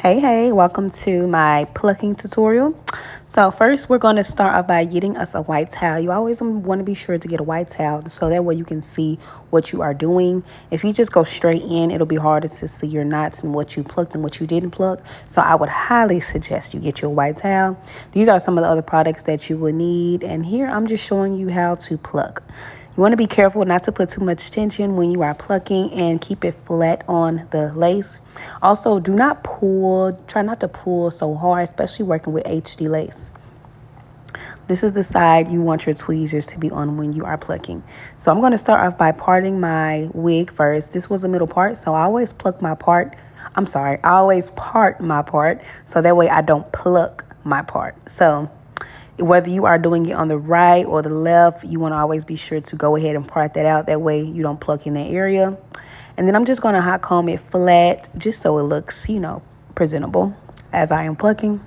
Hey, welcome to my plucking tutorial. So first we're going to start off by getting us a white towel. You always want to be sure to get a white towel so that way you can see what you are doing. If you just go straight in, it'll be harder to see your knots and what you plucked and what you didn't pluck. So I would highly suggest you get your white towel. These are some of the other products that you will need, and here I'm just showing you how to pluck. You want to be careful not to put too much tension when you are plucking and keep it flat on the lace. Also, do not pull, try not to pull so hard, especially working with HD lace. This is the side you want your tweezers to be on when you are plucking. So I'm going to start off by parting my wig first. This was the middle part, so I always I always part my part so that way I don't pluck my part. So whether you are doing it on the right or the left, you want to always be sure to go ahead and part that out. That way you don't pluck in that area. And then I'm just going to hot comb it flat just so it looks, presentable as I am plucking.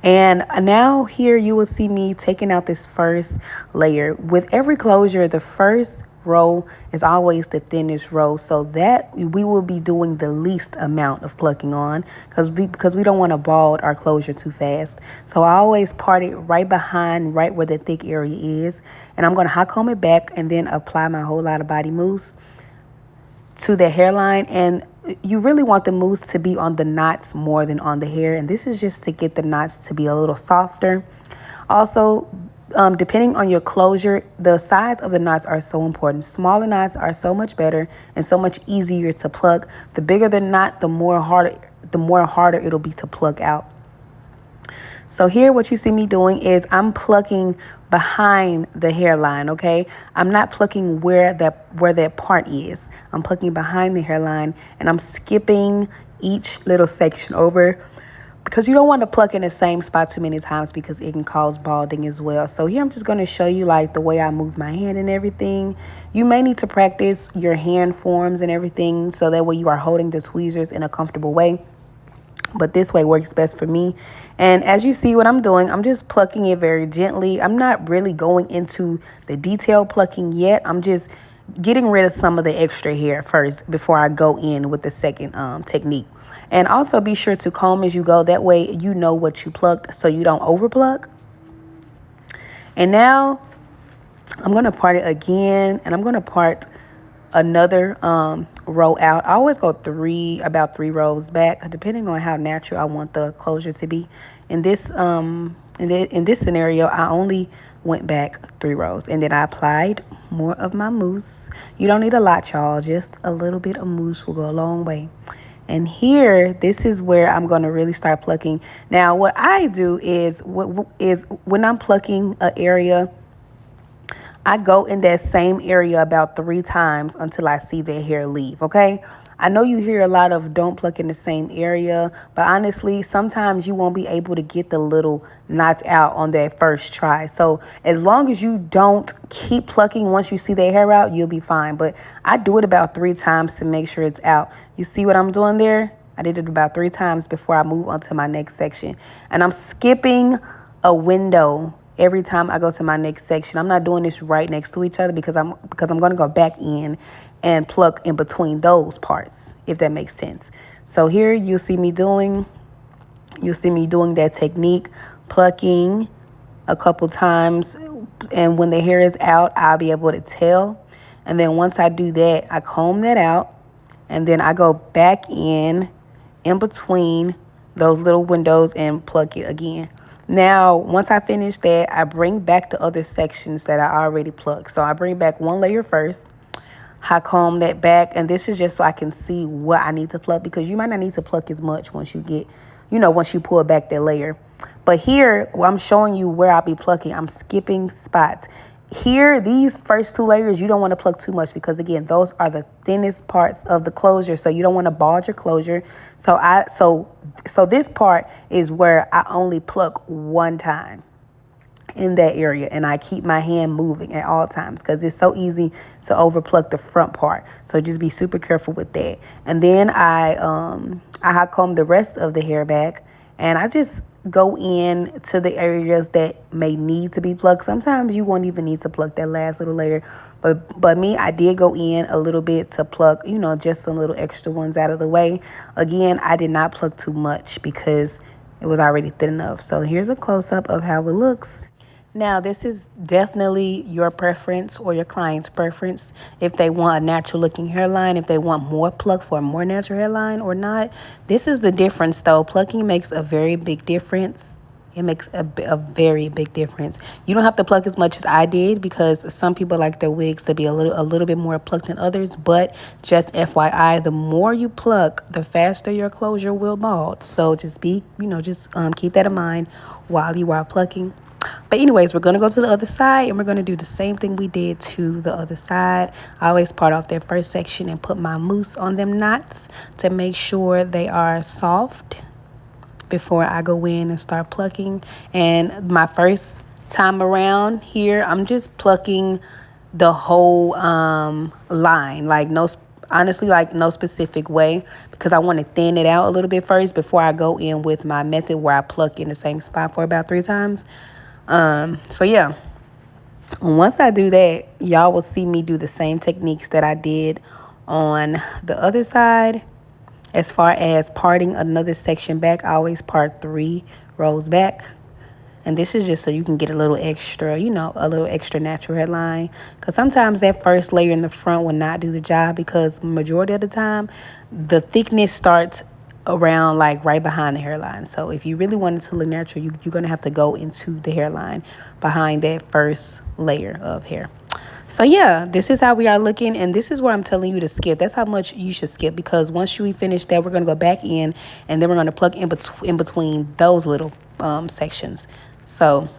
And now here you will see me taking out this first layer. With every closure, the first row is always the thinnest row, so that we will be doing the least amount of plucking on because we don't want to bald our closure too fast. So I always part it right behind, right where the thick area is, and I'm going to hot comb it back and then apply my whole lot of body mousse to the hairline. And you really want the mousse to be on the knots more than on the hair, and this is just to get the knots to be a little softer. Also, depending on your closure, the size of the knots are so important. Smaller knots are so much better and so much easier to pluck. The bigger the knot, the more harder it'll be to pluck out. So here what you see me doing is I'm plucking behind the hairline, okay? I'm not plucking where that part is. I'm plucking behind the hairline, and I'm skipping each little section over because you don't want to pluck in the same spot too many times because it can cause balding as well. So here I'm just going to show you like the way I move my hand and everything. You may need to practice your hand forms and everything so that way you are holding the tweezers in a comfortable way. But this way works best for me. And as you see what I'm doing, I'm just plucking it very gently. I'm not really going into the detailed plucking yet. I'm just getting rid of some of the extra hair first before I go in with the second technique. And also be sure to comb as you go. That way you know what you plucked so you don't over pluck. And now I'm going to part it again, and I'm going to part another row out. I always go about three rows back, depending on how natural I want the closure to be. In this scenario, I only went back 3 rows, and then I applied more of my mousse. You don't need a lot, y'all. Just a little bit of mousse will go a long way. And here, this is where I'm going to really start plucking. Now, what I do is when I'm plucking an area, I go in that same area about 3 times until I see the hair leave, okay? I know you hear a lot of don't pluck in the same area, but honestly, sometimes you won't be able to get the little knots out on that first try. So as long as you don't keep plucking once you see the hair out, you'll be fine. But I do it about 3 times to make sure it's out. You see what I'm doing there? I did it about 3 times before I move on to my next section. And I'm skipping a window every time I go to my next section. I'm not doing this right next to each other because I'm going to go back in and pluck in between those parts, if that makes sense. So here you'll see me doing that technique, plucking a couple times, and when the hair is out, I'll be able to tell. And then once I do that, I comb that out, and then I go back in between those little windows and pluck it again. Now, once I finish that, I bring back the other sections that I already plucked. So I bring back 1 layer first, hot comb that back, and this is just so I can see what I need to pluck, because you might not need to pluck as much once you get, once you pull back that layer. But here, I'm showing you where I'll be plucking. I'm skipping spots. Here, these first 2 layers, you don't want to pluck too much because, again, those are the thinnest parts of the closure, so you don't want to bald your closure. So this part is where I only pluck 1 time in that area, and I keep my hand moving at all times because it's so easy to over pluck the front part. So just be super careful with that. And then I hot comb the rest of the hair back, and I just go in to the areas that may need to be plucked. Sometimes you won't even need to pluck that last little layer, But me, I did go in a little bit to pluck, you know, just some little extra ones out of the way. Again, I did not pluck too much because it was already thin enough. So here's a close-up of how it looks. Now, this is definitely your preference or your client's preference. If they want a natural looking hairline, if they want more pluck for a more natural hairline or not. This is the difference though. Plucking makes a very big difference. It makes a very big difference. You don't have to pluck as much as I did because some people like their wigs to be a little bit more plucked than others. But just FYI, the more you pluck, the faster your closure will bald. So just keep that in mind while you are plucking. But anyways, we're going to go to the other side and we're going to do the same thing we did to the other side. I always part off that first section and put my mousse on them knots to make sure they are soft before I go in and start plucking. And my first time around here, I'm just plucking the whole line, like no specific way, because I want to thin it out a little bit first before I go in with my method where I pluck in the same spot for about 3 times. So yeah, once I do that, y'all will see me do the same techniques that I did on the other side. As far as parting another section back, I always part 3 rows back. And this is just so you can get a little extra, a little extra natural hairline. Because sometimes that first layer in the front will not do the job because majority of the time, the thickness starts around like right behind the hairline. So if you really want it to look natural, you're going to have to go into the hairline behind that first layer of hair. So yeah, this is how we are looking, and this is where I'm telling you to skip. That's how much you should skip, because once we finish that, we're going to go back in, and then we're going to plug in between those little sections. So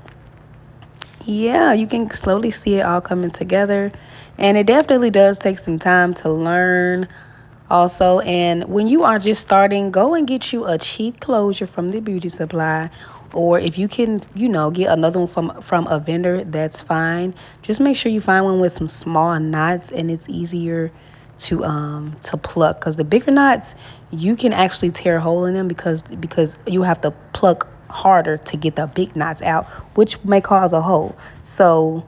yeah, you can slowly see it all coming together, and it definitely does take some time to learn also. And when you are just starting, go and get you a cheap closure from the beauty supply, or if you can get another one from a vendor, that's fine. Just make sure you find one with some small knots and it's easier to pluck, because the bigger knots you can actually tear a hole in them because you have to pluck harder to get the big knots out, which may cause a hole. So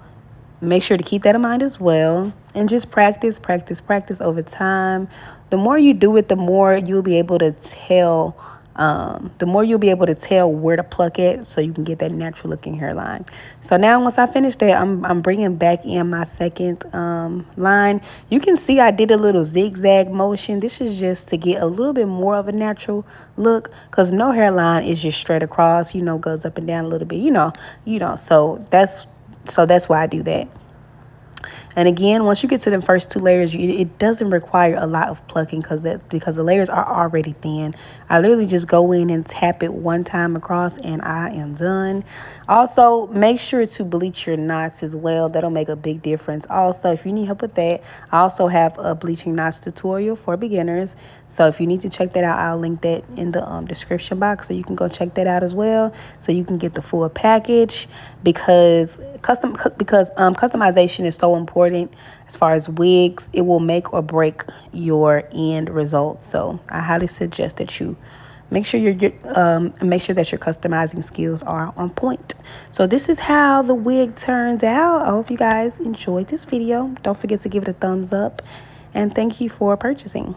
make sure to keep that in mind as well, and just practice over time. The more you do it, the more you'll be able to tell where to pluck it so you can get that natural looking hairline. So now once I finish that, I'm bringing back in my second line. You can see I did a little zigzag motion. This is just to get a little bit more of a natural look, because no hairline is just straight across, goes up and down a little bit, so that's why I do that. And again, once you get to the first 2 layers, it doesn't require a lot of plucking because the layers are already thin. I literally just go in and tap it 1 time across and I am done. Also, make sure to bleach your knots as well. That'll make a big difference. Also, if you need help with that, I also have a bleaching knots tutorial for beginners. So if you need to check that out, I'll link that in the description box, so you can go check that out as well, so you can get the full package, because customization is so important as far as wigs. It will make or break your end result. So I highly suggest that you make sure that your customizing skills are on point. So this is how the wig turns out. I hope you guys enjoyed this video. Don't forget to give it a thumbs up, and thank you for purchasing.